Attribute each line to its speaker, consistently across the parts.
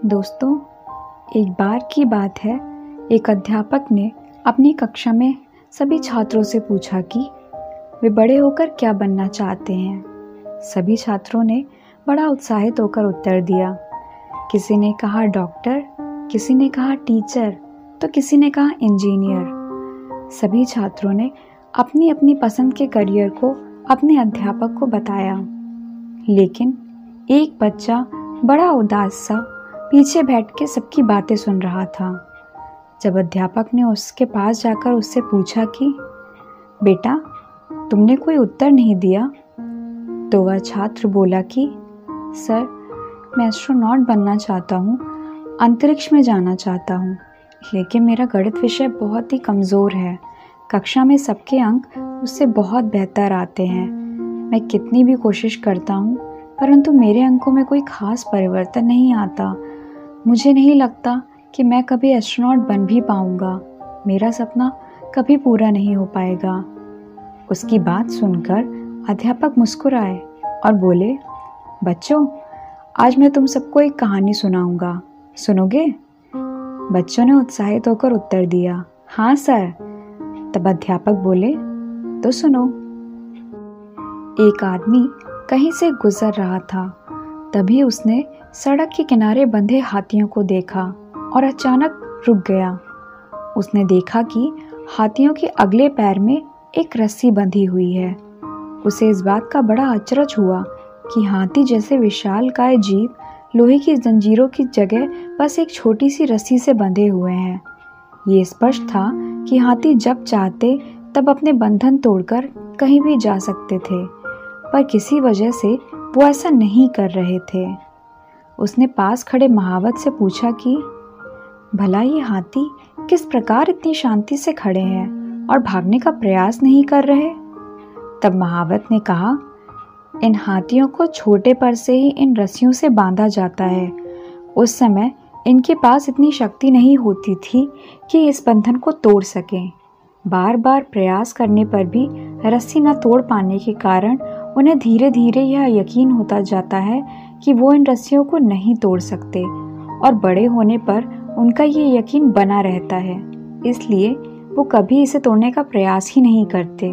Speaker 1: दोस्तों, एक बार की बात है, एक अध्यापक ने अपनी कक्षा में सभी छात्रों से पूछा कि वे बड़े होकर क्या बनना चाहते हैं। सभी छात्रों ने बड़ा उत्साहित होकर उत्तर दिया। किसी ने कहा डॉक्टर, किसी ने कहा टीचर, तो किसी ने कहा इंजीनियर। सभी छात्रों ने अपनी अपनी पसंद के करियर को अपने अध्यापक को बताया, लेकिन एक बच्चा बड़ा उदास सा पीछे बैठ के सबकी बातें सुन रहा था। जब अध्यापक ने उसके पास जाकर उससे पूछा कि बेटा, तुमने कोई उत्तर नहीं दिया, तो वह छात्र बोला कि सर, मैं एस्ट्रोनॉट बनना चाहता हूँ, अंतरिक्ष में जाना चाहता हूँ, लेकिन मेरा गणित विषय बहुत ही कमज़ोर है। कक्षा में सबके अंक उससे बहुत बेहतर आते हैं। मैं कितनी भी कोशिश करता हूँ, परंतु मेरे अंकों में कोई खास परिवर्तन नहीं आता। मुझे नहीं लगता कि मैं कभी एस्ट्रोनॉट बन भी पाऊँगा। मेरा सपना कभी पूरा नहीं हो पाएगा। उसकी बात सुनकर अध्यापक मुस्कुराए और बोले, बच्चों, आज मैं तुम सबको एक कहानी सुनाऊंगा, सुनोगे? बच्चों ने उत्साहित होकर उत्तर दिया, हाँ सर। तब अध्यापक बोले, तो सुनो। एक आदमी कहीं से गुजर रहा था। तभी उसने सड़क के किनारे बंधे हाथियों को देखा और अचानक रुक गया। उसने देखा कि हाथियों के अगले पैर में एक रस्सी बंधी हुई है। उसे इस बात का बड़ा अचरज हुआ कि हाथी जैसे विशालकाय जीव लोहे की जंजीरों की जगह बस एक छोटी सी रस्सी से बंधे हुए हैं। ये स्पष्ट था कि हाथी जब चाहते तब अपने बंधन तोड़कर कहीं भी जा सकते थे, पर किसी वजह से वो ऐसा नहीं कर रहे थे। उसने पास खड़े महावत से पूछा कि भला ये हाथी किस प्रकार इतनी शांति से खड़े हैं और भागने का प्रयास नहीं कर रहे? तब महावत ने कहा, इन हाथियों को छोटे पर से ही इन रस्सियों से बांधा जाता है। उस समय इनके पास इतनी शक्ति नहीं होती थी कि इस बंधन को तोड़ सकें। बार बार प्रयास करने पर भी रस्सी न तोड़ पाने के कारण उन्हें धीरे धीरे यह यकीन होता जाता है कि वो इन रस्सियों को नहीं तोड़ सकते, और बड़े होने पर उनका ये यकीन बना रहता है। इसलिए वो कभी इसे तोड़ने का प्रयास ही नहीं करते।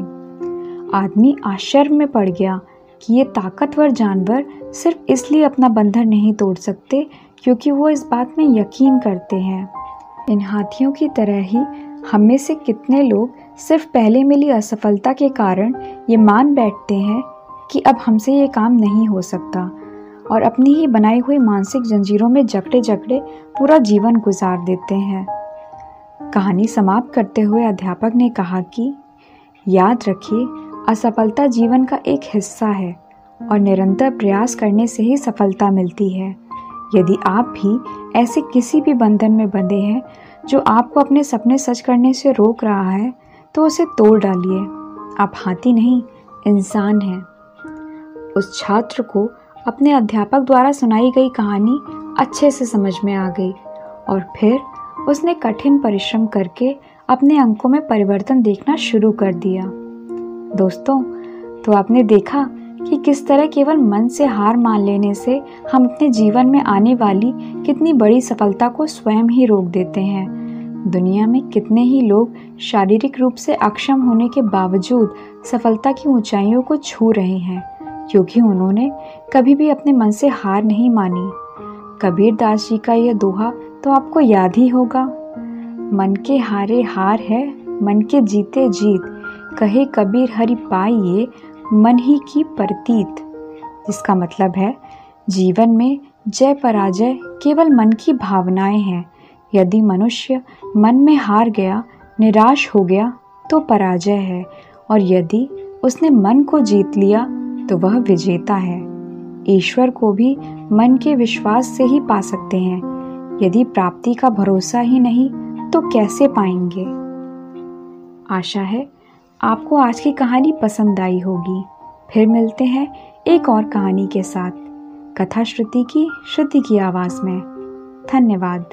Speaker 1: आदमी आश्चर्य में पड़ गया कि ये ताकतवर जानवर सिर्फ इसलिए अपना बंधन नहीं तोड़ सकते क्योंकि वो इस बात में यकीन करते हैं। इन हाथियों की तरह ही हम में से कितने लोग सिर्फ पहले मिली असफलता के कारण ये मान बैठते हैं कि अब हमसे ये काम नहीं हो सकता, और अपनी ही बनाई हुई मानसिक जंजीरों में जकड़े जकड़े पूरा जीवन गुजार देते हैं। कहानी समाप्त करते हुए अध्यापक ने कहा कि याद रखिए, असफलता जीवन का एक हिस्सा है और निरंतर प्रयास करने से ही सफलता मिलती है। यदि आप भी ऐसे किसी भी बंधन में बंधे हैं जो आपको अपने सपने सच करने से रोक रहा है, तो उसे तोड़ डालिए। आप हाथी नहीं, इंसान हैं। उस छात्र को अपने अध्यापक द्वारा सुनाई गई कहानी अच्छे से समझ में आ गई, और फिर उसने कठिन परिश्रम करके अपने अंकों में परिवर्तन देखना शुरू कर दिया। दोस्तों, तो आपने देखा कि किस तरह केवल मन से हार मान लेने से हम अपने जीवन में आने वाली कितनी बड़ी सफलता को स्वयं ही रोक देते हैं। दुनिया में कितने ही लोग शारीरिक रूप से अक्षम होने के बावजूद सफलता की ऊंचाइयों को छू रहे हैं, क्योंकि उन्होंने कभी भी अपने मन से हार नहीं मानी। कबीरदास जी का यह दोहा तो आपको याद ही होगा, मन के हारे हार है, मन के जीते जीत, कहे कबीर हरि पाइए, मन ही की प्रतीत। जिसका मतलब है, जीवन में जय पराजय केवल मन की भावनाएं हैं। यदि मनुष्य मन में हार गया, निराश हो गया, तो पराजय है, और यदि उसने मन को जीत लिया तो वह विजेता है। ईश्वर को भी मन के विश्वास से ही पा सकते हैं। यदि प्राप्ति का भरोसा ही नहीं तो कैसे पाएंगे? आशा है आपको आज की कहानी पसंद आई होगी। फिर मिलते हैं एक और कहानी के साथ, कथा श्रुति की आवाज़ में। धन्यवाद।